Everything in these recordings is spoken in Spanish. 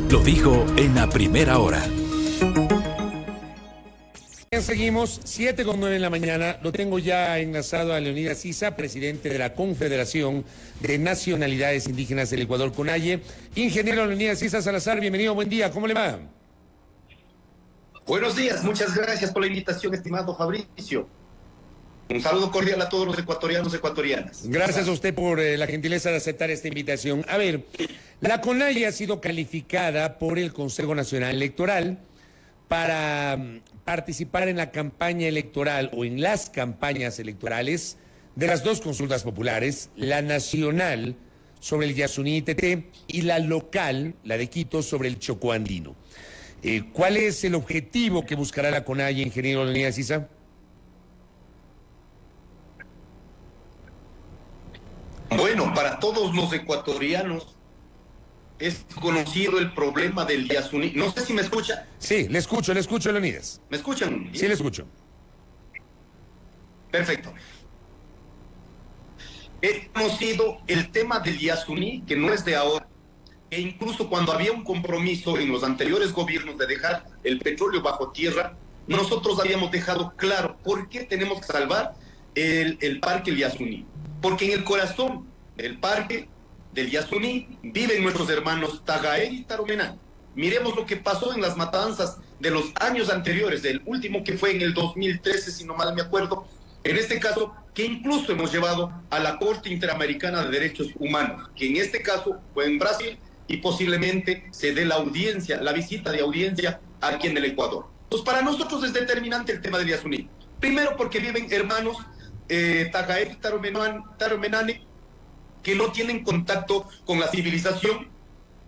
Lo dijo en la primera hora. Seguimos, 7:09 en la mañana. Lo tengo ya enlazado a Leonidas Sisa, presidente de la Confederación de Nacionalidades Indígenas del Ecuador, CONAIE. Ingeniero Leonidas Sisa Salazar, bienvenido, buen día, ¿cómo le va? Buenos días, muchas gracias por la invitación, estimado Fabricio. Un saludo cordial a todos los ecuatorianos y ecuatorianas. Gracias a usted por la gentileza de aceptar esta invitación. A ver, la CONAIE ha sido calificada por el Consejo Nacional Electoral para participar en la campaña electoral o en las campañas electorales de las dos consultas populares, la nacional sobre el Yasuní Tete y la local, la de Quito, sobre el Chocó Andino. ¿Cuál es el objetivo que buscará la CONAIE, ingeniero Leonidas Sisa? Bueno, para todos los ecuatorianos es conocido el problema del Yasuní. No sé si me escucha. Sí, le escucho, Leonidas. ¿Me escuchan? Sí, le escucho. Perfecto. He conocido el tema del Yasuní, que no es de ahora, e incluso cuando había un compromiso en los anteriores gobiernos de dejar el petróleo bajo tierra, nosotros habíamos dejado claro por qué tenemos que salvar el parque El Yasuní. Porque en el corazón del parque del Yasuní viven nuestros hermanos Tagaer y Taromenán. Miremos lo que pasó en las matanzas de los años anteriores, del último que fue en el 2013, si no mal me acuerdo, en este caso, que incluso hemos llevado a la Corte Interamericana de Derechos Humanos, que en este caso fue en Brasil y posiblemente se dé la audiencia, la visita de audiencia aquí en el Ecuador. Pues para nosotros es determinante el tema del Yasuní. Primero porque viven hermanos Tagaer y Taromenane, que no tienen contacto con la civilización,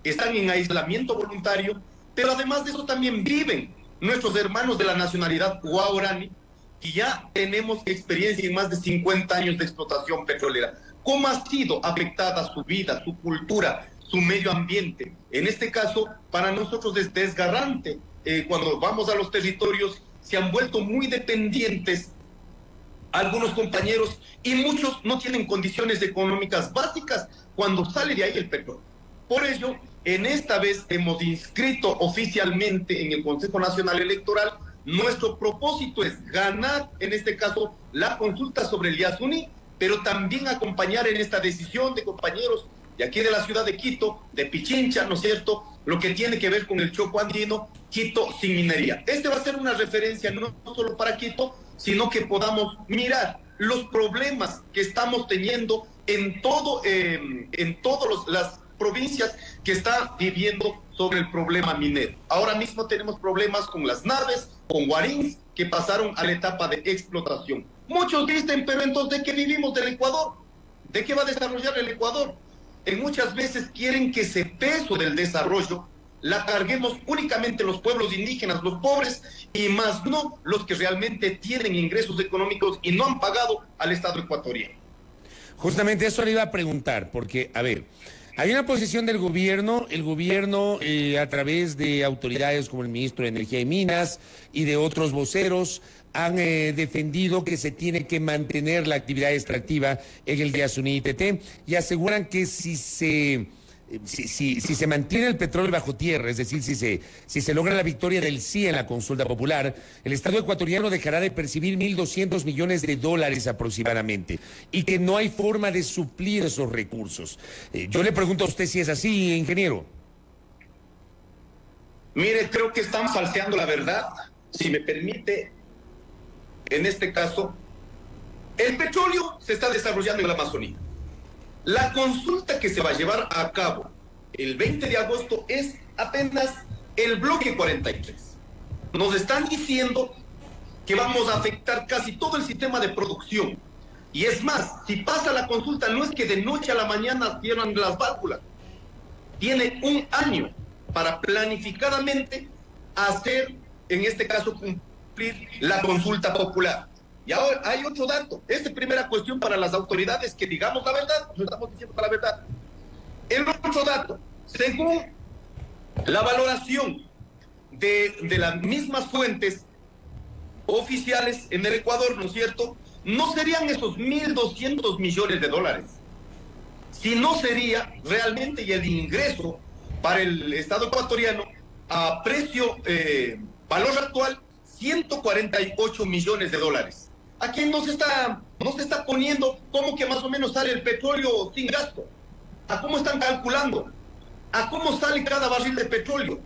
están en aislamiento voluntario, pero además de eso también viven nuestros hermanos de la nacionalidad guaraní, que ya tenemos experiencia en más de 50 años de explotación petrolera. ¿Cómo ha sido afectada su vida, su cultura, su medio ambiente? En este caso, para nosotros es desgarrante. Cuando vamos a los territorios, se han vuelto muy dependientes algunos compañeros, y muchos no tienen condiciones económicas básicas cuando sale de ahí el petróleo. Por ello, en esta vez hemos inscrito oficialmente en el Consejo Nacional Electoral. Nuestro propósito es ganar, en este caso, la consulta sobre el Yasuní, pero también acompañar en esta decisión de compañeros de aquí de la ciudad de Quito, de Pichincha, ¿no es cierto?, lo que tiene que ver con el Chocó Andino, Quito sin minería. Este va a ser una referencia no solo para Quito, sino que podamos mirar los problemas que estamos teniendo en todas las provincias que están viviendo sobre el problema minero. Ahora mismo tenemos problemas con las naves, con guarins, que pasaron a la etapa de explotación. Muchos dicen, pero entonces, ¿de qué vivimos del Ecuador? ¿De qué va a desarrollar el Ecuador? Muchas veces quieren que ese peso del desarrollo la carguemos únicamente los pueblos indígenas, los pobres, y más no los que realmente tienen ingresos económicos y no han pagado al Estado ecuatoriano. Justamente eso le iba a preguntar, porque, a ver, hay una posición del gobierno, el gobierno a través de autoridades como el ministro de Energía y Minas y de otros voceros han defendido que se tiene que mantener la actividad extractiva en el Yasuní Tete y aseguran que si se mantiene el petróleo bajo tierra, es decir, si se logra la victoria del sí en la consulta popular, el Estado ecuatoriano dejará de percibir 1.200 millones de dólares aproximadamente y que no hay forma de suplir esos recursos. Yo le pregunto a usted si es así, ingeniero. Mire, creo que están falseando la verdad, si me permite. En este caso, el petróleo se está desarrollando en la Amazonía. La consulta que se va a llevar a cabo el 20 de agosto es apenas el bloque 43. Nos están diciendo que vamos a afectar casi todo el sistema de producción. Y es más, si pasa la consulta, no es que de noche a la mañana cierran las válvulas. Tiene un año para planificadamente hacer, en este caso, cumplir la consulta popular. Y ahora hay otro dato. Esta primera cuestión para las autoridades, que digamos la verdad, no estamos diciendo la verdad. El otro dato, según la valoración de las mismas fuentes oficiales en el Ecuador, ¿no es cierto?, no serían esos 1.200 millones de dólares, sino sería realmente el ingreso para el Estado ecuatoriano a precio, valor actual, 148 millones de dólares. Aquí no se está poniendo cómo que más o menos sale el petróleo sin gasto, a cómo están calculando, a cómo sale cada barril de petróleo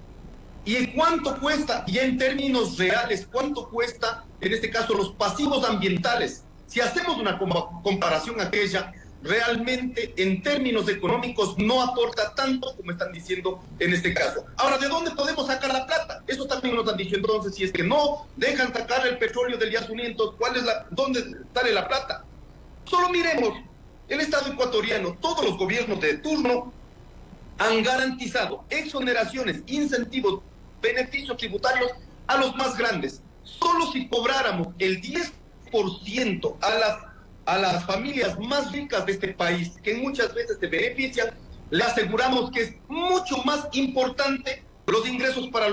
y en cuánto cuesta, y en términos reales, cuánto cuesta, en este caso, los pasivos ambientales. Si hacemos una comparación aquella, realmente en términos económicos no aporta tanto como están diciendo en este caso. Ahora, ¿de dónde podemos sacar la plata? Eso también nos han dicho. Entonces, si es que no dejan sacar el petróleo del Yasuní, entonces, ¿dónde sale la plata? Solo miremos, el Estado ecuatoriano, todos los gobiernos de turno han garantizado exoneraciones, incentivos, beneficios tributarios a los más grandes. Solo si cobráramos el 10% a las familias más ricas de este país, que muchas veces se benefician, le aseguramos que es mucho más importante los ingresos para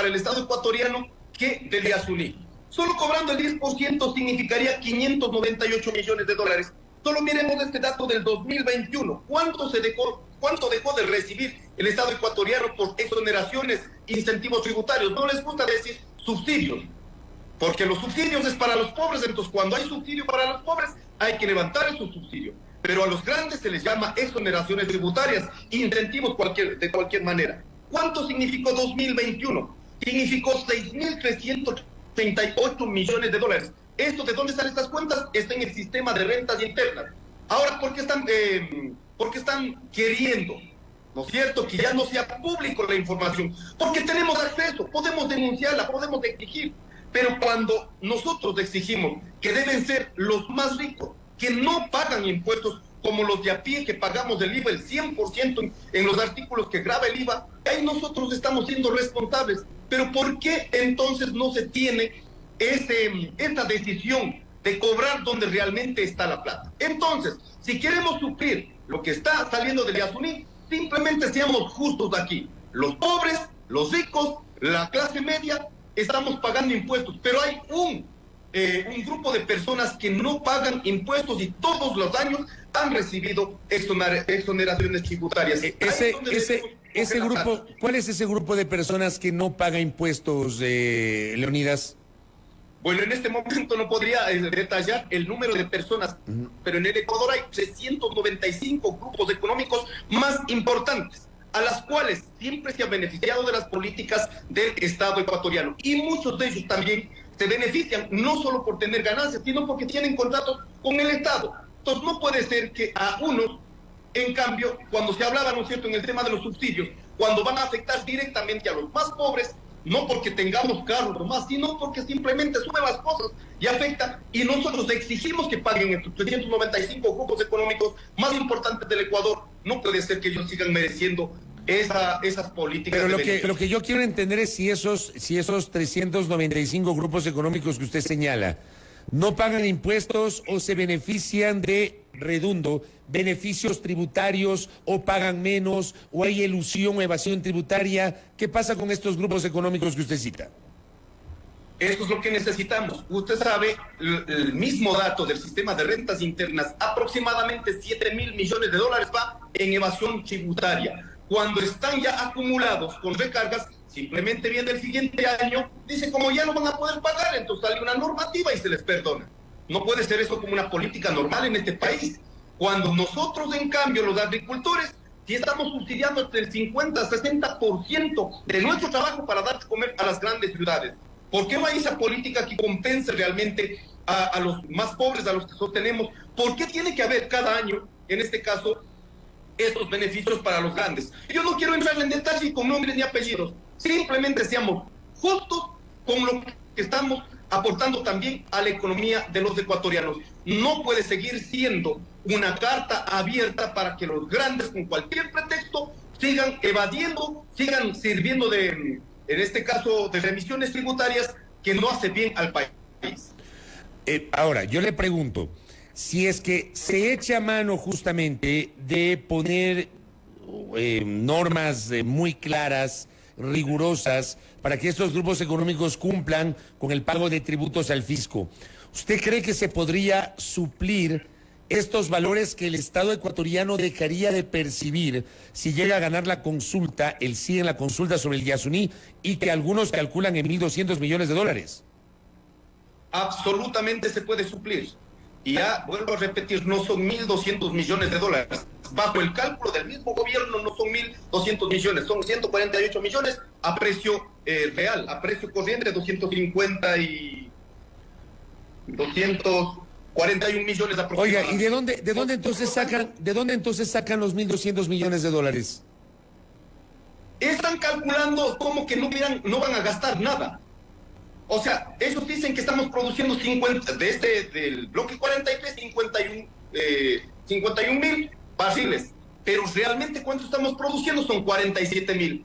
el Estado ecuatoriano que del Yasuní. Solo cobrando el 10% significaría 598 millones de dólares. Solo miremos este dato del 2021. ¿Cuánto dejó de recibir el Estado ecuatoriano por exoneraciones, incentivos tributarios? No les gusta decir subsidios, porque los subsidios es para los pobres. Entonces, cuando hay subsidio para los pobres, hay que levantar esos subsidios. Pero a los grandes se les llama exoneraciones tributarias, incentivos de cualquier manera. ¿Cuánto significó 2021? Significó 6.338 millones de dólares. ¿Esto de dónde salen estas cuentas? Está en el sistema de rentas internas. Ahora, ¿por qué están queriendo, ¿no es cierto?, que ya no sea público la información? Porque tenemos acceso, podemos denunciarla, podemos exigir. Pero cuando nosotros exigimos que deben ser los más ricos, que no pagan impuestos, como los de a pie que pagamos el IVA, el 100% en los artículos que grava el IVA, ahí nosotros estamos siendo responsables. Pero ¿por qué entonces no se tiene esta decisión de cobrar donde realmente está la plata? Entonces, si queremos suplir lo que está saliendo del Yasuní, simplemente seamos justos aquí. Los pobres, los ricos, la clase media, estamos pagando impuestos, pero hay un grupo de personas que no pagan impuestos y todos los años han recibido exoneraciones tributarias. Ese grupo, ¿cuál es ese grupo de personas que no paga impuestos, Leonidas? Bueno, en este momento no podría detallar el número de personas, pero en el Ecuador hay 395 grupos económicos más importantes, a las cuales siempre se han beneficiado de las políticas del Estado ecuatoriano. Y muchos de ellos también se benefician no solo por tener ganancias, sino porque tienen contratos con el Estado. Entonces no puede ser que a unos, en cambio, cuando se hablaba, ¿no es cierto?, en el tema de los subsidios, cuando van a afectar directamente a los más pobres, no porque tengamos carros nomás, sino porque simplemente suben las cosas y afecta, y nosotros exigimos que paguen estos 395 grupos económicos más importantes del Ecuador. No puede ser que ellos sigan mereciendo esas políticas. Pero lo que yo quiero entender es si esos 395 grupos económicos que usted señala no pagan impuestos o se benefician de, redundo, beneficios tributarios, o pagan menos, o hay elusión o evasión tributaria. ¿Qué pasa con estos grupos económicos que usted cita? Eso es lo que necesitamos. Usted sabe, el mismo dato del sistema de rentas internas, aproximadamente 7.000 millones de dólares va en evasión tributaria. Cuando están ya acumulados con recargas, simplemente viene el siguiente año, dice como ya no van a poder pagar, entonces sale una normativa y se les perdona. No puede ser eso como una política normal en este país. Cuando nosotros, en cambio, los agricultores, si estamos subsidiando entre el 50-60% de nuestro trabajo para dar de comer a las grandes ciudades, ¿por qué no hay esa política que compense realmente a los más pobres, a los que sostenemos? ¿Por qué tiene que haber cada año, en este caso, estos beneficios para los grandes? Yo no quiero entrar en detalle con nombres ni apellidos, simplemente seamos justos con lo que estamos aportando también a la economía de los ecuatorianos. No puede seguir siendo una carta abierta para que los grandes, con cualquier pretexto, sigan evadiendo, sigan sirviendo de, en este caso, de remisiones tributarias que no hace bien al país. Ahora, yo le pregunto, si es que se echa mano justamente de poner normas muy claras, rigurosas, para que estos grupos económicos cumplan con el pago de tributos al fisco, ¿usted cree que se podría suplir estos valores que el Estado ecuatoriano dejaría de percibir si llega a ganar la consulta, el sí en la consulta sobre el Yasuní, y que algunos calculan en $1.200 millones? Absolutamente se puede suplir. Y ya vuelvo a repetir, no son $1.200 millones. Bajo el cálculo del mismo gobierno no son 1.200 millones, son 148 millones a precio real, a precio corriente 241 millones aproximadamente. Oiga, ¿y de dónde entonces sacan los 1.200 millones de dólares? Están calculando como que no van a gastar nada. O sea, ellos dicen que estamos produciendo 50, del bloque 43, 51.000 barriles, pero realmente ¿cuánto estamos produciendo? Son 47.000.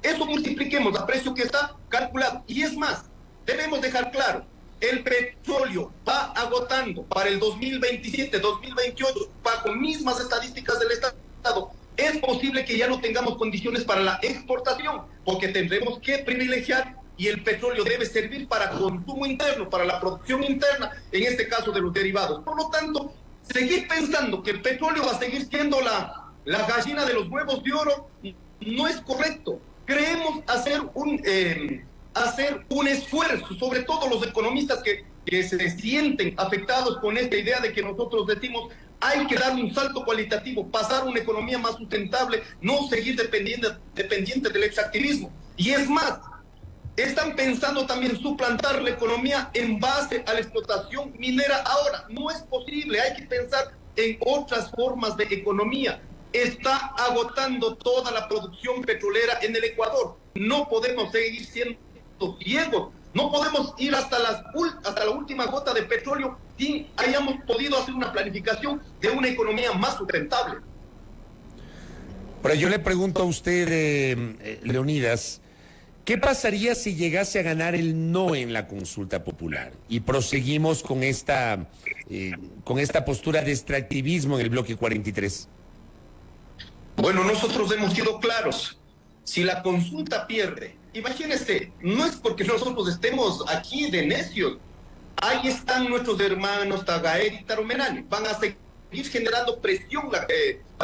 Eso multipliquemos a precio que está calculado. Y es más, debemos dejar claro, el petróleo va agotando para el 2027, 2028, bajo mismas estadísticas del Estado. Es posible que ya no tengamos condiciones para la exportación, porque tendremos que privilegiar, y el petróleo debe servir para consumo interno, para la producción interna, en este caso de los derivados. Por lo tanto, seguir pensando que el petróleo va a seguir siendo la gallina de los huevos de oro no es correcto. Creemos hacer un esfuerzo, sobre todo los economistas que se sienten afectados con esta idea de que nosotros decimos hay que dar un salto cualitativo, pasar a una economía más sustentable, no seguir dependiente del extractivismo. Y es más, están pensando también suplantar la economía en base a la explotación minera. Ahora, no es posible, hay que pensar en otras formas de economía. Está agotando toda la producción petrolera en el Ecuador. No podemos seguir siendo ciegos, no podemos ir hasta la última gota de petróleo sin hayamos podido hacer una planificación de una economía más sustentable. Pero yo le pregunto a usted, Leonidas, ¿qué pasaría si llegase a ganar el no en la consulta popular y proseguimos con esta postura de extractivismo en el bloque 43? Bueno, nosotros hemos sido claros. Si la consulta pierde, imagínense, no es porque nosotros estemos aquí de necios. Ahí están nuestros hermanos Tagaer y Taromenani. Van a seguir generando presión la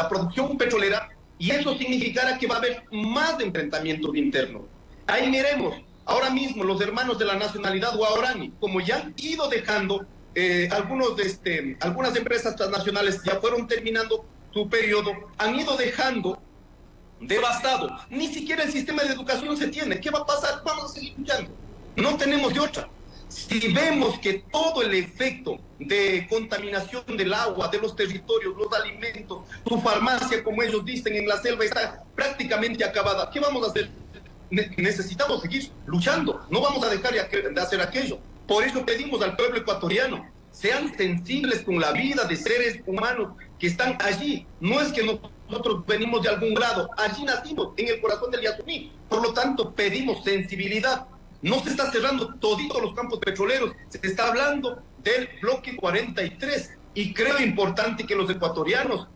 producción petrolera, y eso significará que va a haber más enfrentamientos internos. Ahí miremos, ahora mismo los hermanos de la nacionalidad guaraní, como ya han ido dejando, algunas empresas transnacionales ya fueron terminando su periodo, han ido dejando devastado. Ni siquiera el sistema de educación se tiene. ¿Qué va a pasar? Vamos a seguir luchando. No tenemos de otra. Si vemos que todo el efecto de contaminación del agua, de los territorios, los alimentos, su farmacia, como ellos dicen, en la selva está prácticamente acabada, ¿qué vamos a hacer? Necesitamos seguir luchando. No vamos a dejar de hacer aquello. Por eso pedimos al pueblo ecuatoriano, sean sensibles con la vida de seres humanos que están allí. No es que nosotros venimos de algún lado, allí nacimos, en el corazón del Yasuní. Por lo tanto, pedimos sensibilidad. No se está cerrando toditos los campos petroleros, se está hablando del bloque 43. Y creo importante que los ecuatorianos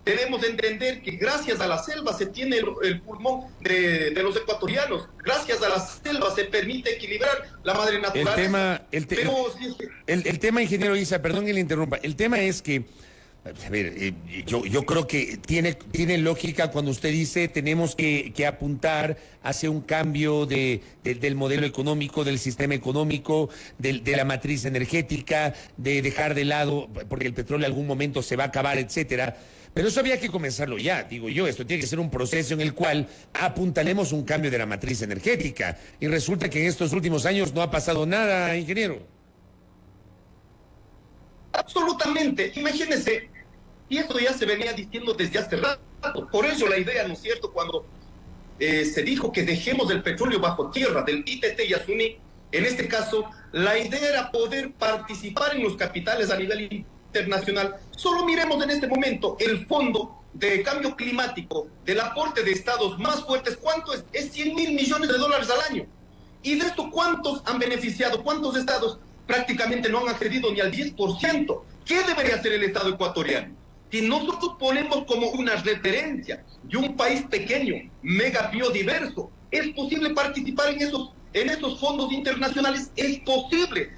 debemos entender que gracias a la selva se tiene el pulmón de los ecuatorianos. Gracias a la selva se permite equilibrar la madre naturaleza. El tema, ingeniero Isa, perdón que le interrumpa. El tema es que, a ver, yo creo que tiene lógica cuando usted dice tenemos que apuntar hacia un cambio del modelo económico, del sistema económico, de la matriz energética, de dejar de lado, porque el petróleo en algún momento se va a acabar, etcétera. Pero eso había que comenzarlo ya, digo yo. Esto tiene que ser un proceso en el cual apuntalemos un cambio de la matriz energética. Y resulta que en estos últimos años no ha pasado nada, ingeniero. Absolutamente. Imagínense, y esto ya se venía diciendo desde hace rato. Por eso la idea, ¿no es cierto?, cuando se dijo que dejemos el petróleo bajo tierra del ITT Yasuní, en este caso, la idea era poder participar en los capitales a nivel internacional. Solo miremos en este momento el Fondo de Cambio Climático, del aporte de estados más fuertes. ¿Cuánto es? Es $100.000 millones al año. Y de esto, ¿cuántos han beneficiado? ¿Cuántos estados prácticamente no han accedido ni al 10%? ¿Qué debería hacer el Estado ecuatoriano? Si nosotros ponemos como una referencia de un país pequeño, mega biodiverso, ¿es posible participar en esos fondos internacionales? Es posible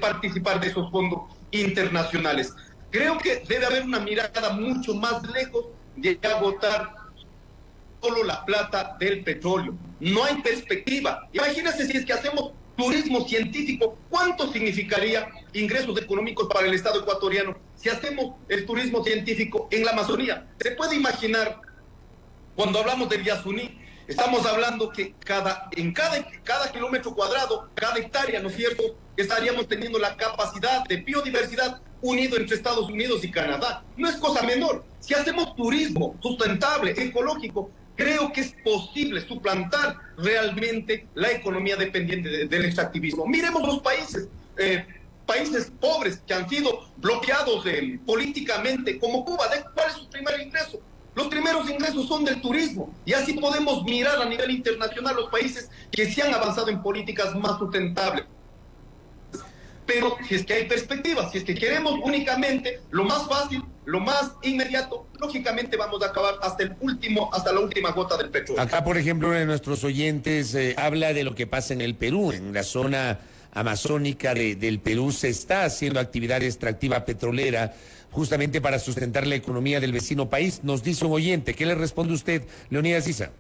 participar de esos fondos internacionales. Creo que debe haber una mirada mucho más lejos de agotar solo la plata del petróleo. No hay perspectiva. Imagínense si es que hacemos turismo científico, ¿cuánto significaría ingresos económicos para el Estado ecuatoriano si hacemos el turismo científico en la Amazonía? Se puede imaginar, cuando hablamos del Yasuní, estamos hablando que cada kilómetro cuadrado, cada hectárea, ¿no es cierto?, estaríamos teniendo la capacidad de biodiversidad unido entre Estados Unidos y Canadá. No es cosa menor. Si hacemos turismo sustentable, ecológico, creo que es posible suplantar realmente la economía dependiente del extractivismo. Miremos los países pobres que han sido bloqueados políticamente, como Cuba. ¿Cuál es su primer ingreso? Los primeros ingresos son del turismo, y así podemos mirar a nivel internacional los países que sí han avanzado en políticas más sustentables. Pero si es que hay perspectivas, si es que queremos únicamente lo más fácil, lo más inmediato, lógicamente vamos a acabar hasta la última gota del petróleo. Acá, por ejemplo, uno de nuestros oyentes habla de lo que pasa en el Perú, en la zona amazónica del Perú se está haciendo actividad extractiva petrolera justamente para sustentar la economía del vecino país. Nos dice un oyente, ¿qué le responde usted, Leonidas Issa?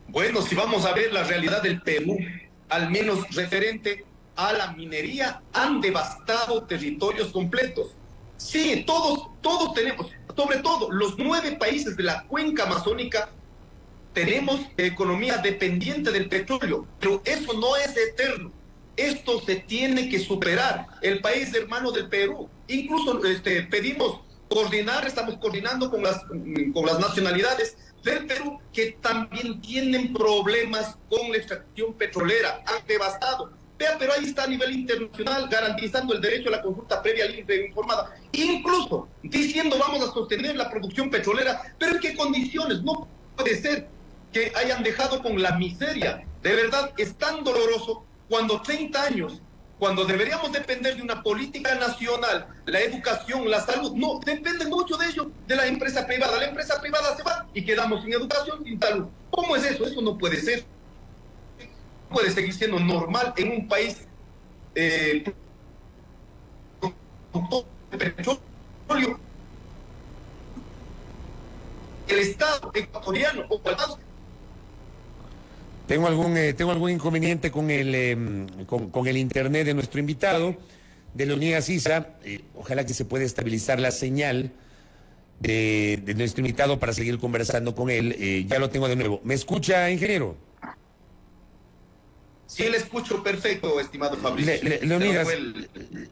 Bueno, si vamos a ver la realidad del Perú, al menos referente a la minería, han devastado territorios completos. Sí, todos tenemos, sobre todo los 9 países de la cuenca amazónica, tenemos economía dependiente del petróleo, pero eso no es eterno. Esto se tiene que superar. El país hermano del Perú, incluso pedimos coordinar, estamos coordinando con las nacionalidades del Perú que también tienen problemas con la extracción petrolera, han devastado. Vea, pero ahí está a nivel internacional garantizando el derecho a la consulta previa, libre e informada, incluso diciendo vamos a sostener la producción petrolera, pero ¿en qué condiciones? No puede ser que hayan dejado con la miseria. De verdad es tan doloroso cuando 30 años, cuando deberíamos depender de una política nacional, la educación, la salud, no, depende mucho de ello, de la empresa privada. La empresa privada se va y quedamos sin educación, sin salud. ¿Cómo es eso? Eso no puede ser. No puede seguir siendo normal en un país productor de petróleo. El Estado ecuatoriano o Tengo algún inconveniente con el internet de nuestro invitado, de Leonidas Issa. Ojalá que se pueda estabilizar la señal de nuestro invitado para seguir conversando con él. Ya lo tengo de nuevo. ¿Me escucha, ingeniero? Sí, le escucho perfecto, estimado Fabricio. Leonidas,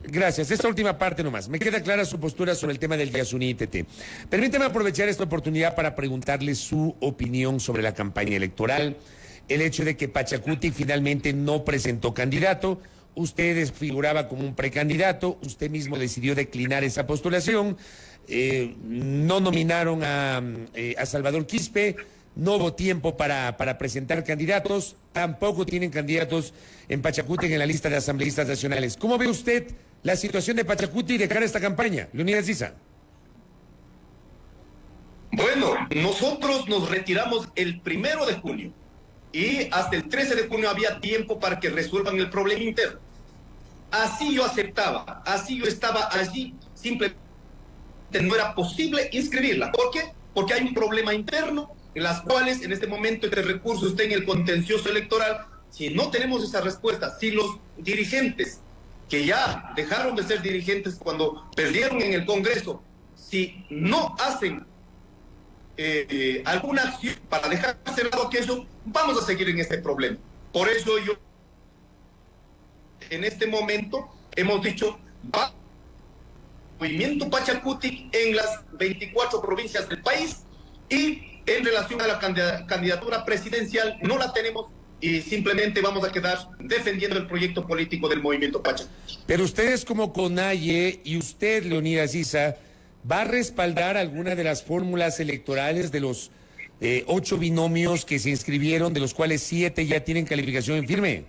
gracias. Esta última parte nomás. Me queda clara su postura sobre el tema del Yasuní ITT. Permítame aprovechar esta oportunidad para preguntarle su opinión sobre la campaña electoral. El hecho de que Pachacuti finalmente no presentó candidato, usted figuraba como un precandidato, usted mismo decidió declinar esa postulación, no nominaron a Salvador Quispe, no hubo tiempo para presentar candidatos, tampoco tienen candidatos en Pachacuti en la lista de asambleístas nacionales. ¿Cómo ve usted la situación de Pachacuti de cara a esta campaña, Leonidas Issa? Bueno, nosotros nos retiramos el 1 de junio. Y hasta el 13 de junio había tiempo para que resuelvan el problema interno. Así yo aceptaba, así yo estaba allí, simplemente no era posible inscribirla. ¿Por qué? Porque hay un problema interno en las cuales en este momento este recurso está en el contencioso electoral. Si no tenemos esa respuesta, si los dirigentes que ya dejaron de ser dirigentes cuando perdieron en el Congreso, si no hacen alguna acción para dejar cerrado aquello, vamos a seguir en este problema. Por eso yo, en este momento, hemos dicho, va Movimiento Pachacuti en las 24 provincias del país, y en relación a la candidatura presidencial no la tenemos y simplemente vamos a quedar defendiendo el proyecto político del Movimiento Pachacuti. Pero ustedes como CONAIE y usted, Leonidas Issa, ¿va a respaldar alguna de las fórmulas electorales de los 8 binomios que se inscribieron, de los cuales 7 ya tienen calificación en firme?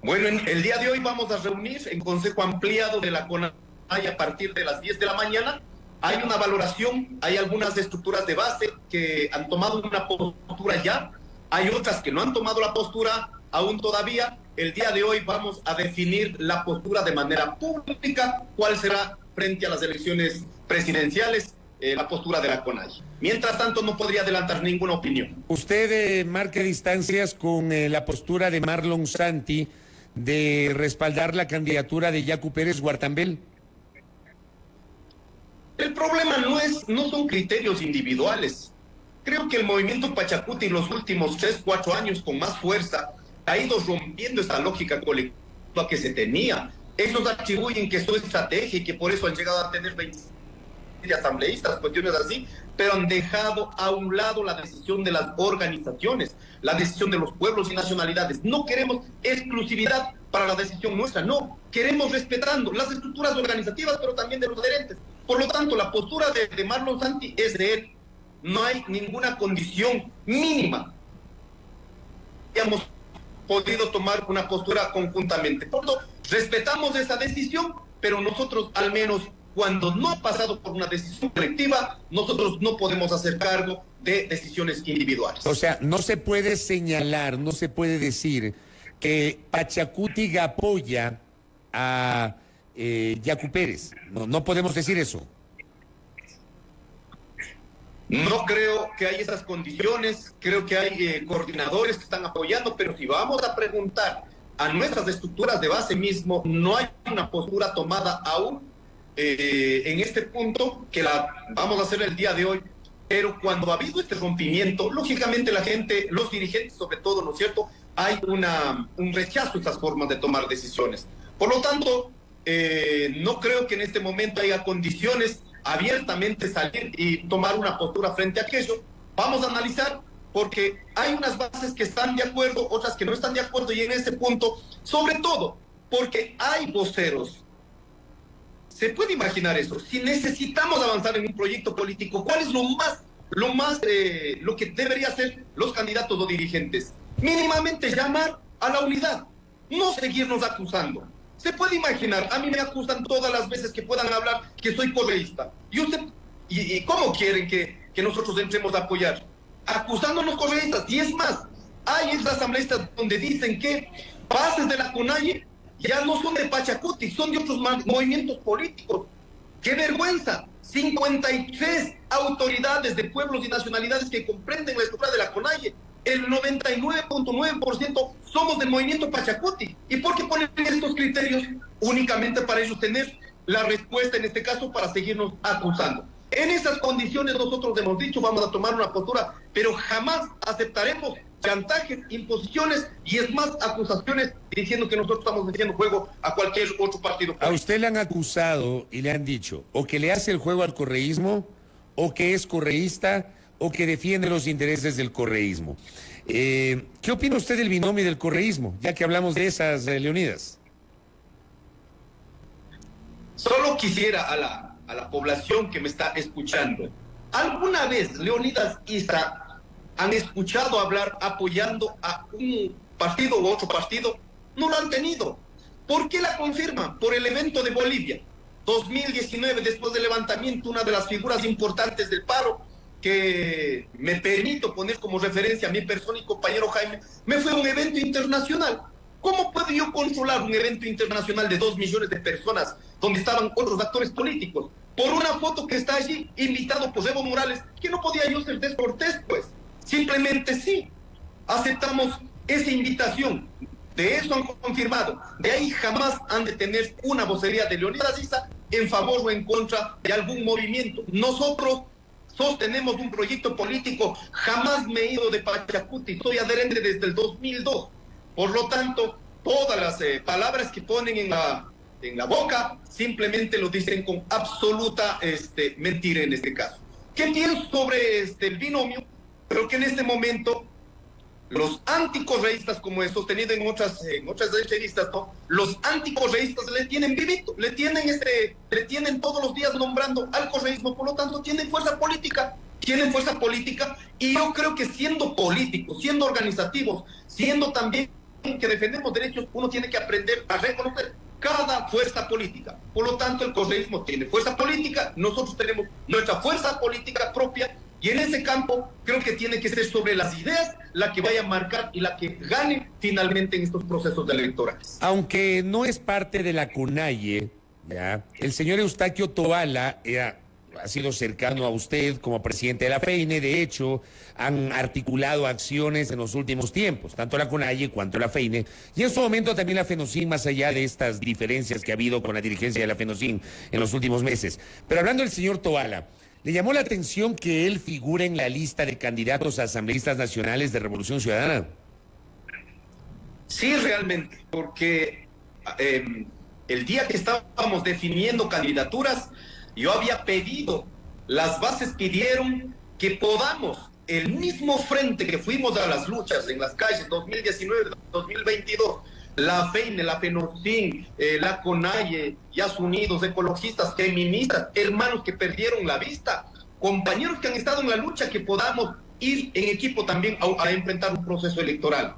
Bueno, el día de hoy vamos a reunir en consejo ampliado de la CONAIE a partir de las 10 de la mañana. Hay una valoración, hay algunas estructuras de base que han tomado una postura ya, hay otras que no han tomado la postura aún todavía. el día de hoy vamos a definir la postura de manera pública, cuál será frente a las elecciones presidenciales, la postura de la CONAIE. Mientras tanto, no podría adelantar ninguna opinión. ¿Usted marca distancias con la postura de Marlon Santi de respaldar la candidatura de Yacu Pérez Guartambel? El problema no son criterios individuales. Creo que el movimiento Pachacuti en los últimos 3, 4 años con más fuerza ha ido rompiendo esta lógica colectiva que se tenía. Ellos atribuyen que eso es estrategia y que por eso han llegado a tener 20 asambleístas, cuestiones así, pero han dejado a un lado la decisión de las organizaciones, la decisión de los pueblos y nacionalidades. No queremos exclusividad para la decisión nuestra, no. Queremos respetando las estructuras organizativas, pero también de los adherentes. Por lo tanto, la postura de Marlon Santi es de él. No hay ninguna condición mínima. Hemos podido tomar una postura conjuntamente. Por lo tanto, respetamos esa decisión, pero nosotros al menos cuando no ha pasado por una decisión colectiva, nosotros no podemos hacer cargo de decisiones individuales. O sea, no se puede señalar, no se puede decir que Pachacuti apoya a Yacu Pérez. No podemos decir eso. No creo que haya esas condiciones, creo que hay coordinadores que están apoyando, pero si vamos a preguntar a nuestras estructuras de base mismo, no hay una postura tomada aún en este punto que la vamos a hacer el día de hoy, pero cuando ha habido este rompimiento, lógicamente la gente, los dirigentes sobre todo, ¿no es cierto?, hay un rechazo a estas formas de tomar decisiones. Por lo tanto, no creo que en este momento haya condiciones abiertamente salir y tomar una postura frente a aquello. Vamos a analizar, porque hay unas bases que están de acuerdo, otras que no están de acuerdo, y en este punto, sobre todo, porque hay voceros. ¿Se puede imaginar eso? Si necesitamos avanzar en un proyecto político, ¿cuál es lo que debería hacer los candidatos o dirigentes? Mínimamente llamar a la unidad, no seguirnos acusando. Se puede imaginar, a mí me acusan todas las veces que puedan hablar que soy correísta. ¿Y cómo quieren que nosotros entremos a apoyar? Acusándonos correístas. Y es más, hay asambleístas donde dicen que bases de la CONAIE ya no son de Pachacuti, son de otros movimientos políticos. ¡Qué vergüenza! 53 autoridades de pueblos y nacionalidades que comprenden la estructura de la CONAIE. El 99.9% somos del movimiento Pachacuti. ¿Y por qué ponen estos criterios? Únicamente para ellos tener la respuesta, en este caso, para seguirnos acusando. En esas condiciones nosotros hemos dicho, vamos a tomar una postura, pero jamás aceptaremos chantajes, imposiciones y es más, acusaciones diciendo que nosotros estamos haciendo juego a cualquier otro partido político. A usted le han acusado y le han dicho o que le hace el juego al correísmo, o que es correísta, o que defiende los intereses del correísmo. ¿Qué opina usted del binomio del correísmo, ya que hablamos de esas, Leonidas? Solo quisiera a la población que me está escuchando, ¿alguna vez Leonidas Issa han escuchado hablar apoyando a un partido u otro partido? No lo han tenido. ¿Por qué la confirman? Por el evento de Bolivia 2019, después del levantamiento, una de las figuras importantes del paro, que me permito poner como referencia a mi persona y compañero Jaime, me fue a un evento internacional. ¿Cómo puedo yo controlar un evento internacional de 2 millones de personas donde estaban otros actores políticos? Por una foto que está allí, invitado por Evo Morales, que no podía yo ser descortés, pues. Simplemente sí, aceptamos esa invitación. De eso han confirmado. De ahí jamás han de tener una vocería de Leonidas Issa en favor o en contra de algún movimiento. Nosotros sostenemos un proyecto político. Jamás me he ido de Pachacuti, soy adherente desde el 2002. Por lo tanto, todas las palabras que ponen en la boca simplemente lo dicen con absoluta mentira en este caso. ¿Qué pienso sobre el binomio? Creo que en este momento los anticorreístas, como he sostenido en otras entrevistas, ¿no?, los anticorreístas le tienen vivito, le tienen todos los días nombrando al correísmo, por lo tanto tienen fuerza política, y yo creo que siendo políticos, siendo organizativos, siendo también que defendemos derechos, uno tiene que aprender a reconocer cada fuerza política. Por lo tanto, el correísmo tiene fuerza política, nosotros tenemos nuestra fuerza política propia, Y en ese campo creo que tiene que ser sobre las ideas la que vaya a marcar y la que gane finalmente en estos procesos electorales. Aunque no es parte de la CONAIE, ¿ya? El señor Eustaquio Toala ha sido cercano a usted como presidente de la FEINE. De hecho, han articulado acciones en los últimos tiempos, tanto la CONAIE cuanto la FEINE, y en su momento también la FENOCIN, más allá de estas diferencias que ha habido con la dirigencia de la FENOCIN en los últimos meses. Pero hablando del señor Toala, ¿le llamó la atención que él figure en la lista de candidatos a asambleístas nacionales de Revolución Ciudadana? Sí, realmente, porque el día que estábamos definiendo candidaturas, yo había pedido, las bases pidieron que podamos, el mismo frente que fuimos a las luchas en las calles 2019-2022, la FEINE, la FENOCIN, la CONAIE, YAS Unidos, ecologistas, feministas, hermanos que perdieron la vista, compañeros que han estado en la lucha, que podamos ir en equipo también a enfrentar un proceso electoral.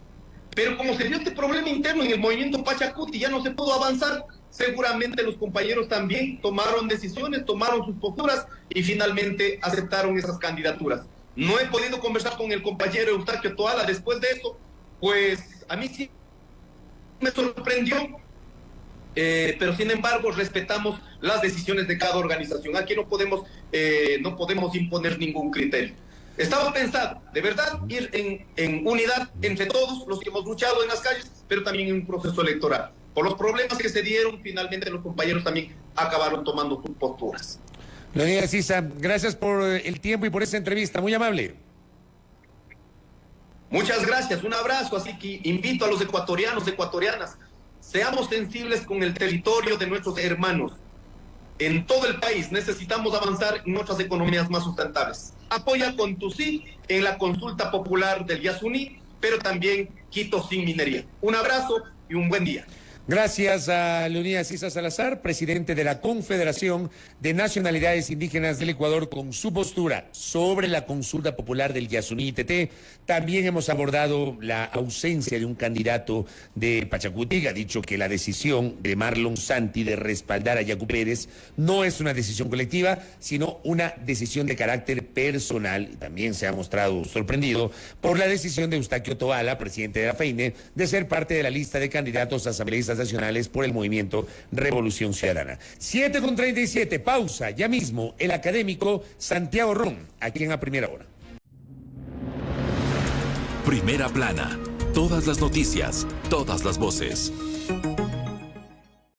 Pero como se dio este problema interno en el movimiento Pachacuti, ya no se pudo avanzar. Seguramente los compañeros también tomaron decisiones, tomaron sus posturas y finalmente aceptaron esas candidaturas. No he podido conversar con el compañero Eustaquio Toala después de eso, pues a mí sí me sorprendió, pero sin embargo respetamos las decisiones de cada organización. Aquí no podemos imponer ningún criterio. Estaba pensado, de verdad, ir en unidad entre todos los que hemos luchado en las calles, pero también en un proceso electoral. Por los problemas que se dieron, finalmente los compañeros también acabaron tomando sus posturas. Leonidas Issa, gracias por el tiempo y por esta entrevista, muy amable. Muchas gracias, un abrazo, así que invito a los ecuatorianos, ecuatorianas, seamos sensibles con el territorio de nuestros hermanos. En todo el país necesitamos avanzar en otras economías más sustentables. Apoya con tu sí en la consulta popular del Yasuní, pero también Quito sin minería. Un abrazo y un buen día. Gracias a Leonidas Issa Salazar, presidente de la Confederación de Nacionalidades Indígenas del Ecuador, con su postura sobre la consulta popular del Yasuní-ITT. También hemos abordado la ausencia de un candidato de Pachacuti. Ha dicho que la decisión de Marlon Santi de respaldar a Yacu Pérez no es una decisión colectiva, sino una decisión de carácter personal. Y también se ha mostrado sorprendido por la decisión de Eustaquio Toala, presidente de la FEINE, de ser parte de la lista de candidatos a asambleístas nacionales por el movimiento Revolución Ciudadana. 7:37, pausa. Ya mismo el académico Santiago Ron, aquí en A Primera Hora. Primera Plana. Todas las noticias, todas las voces.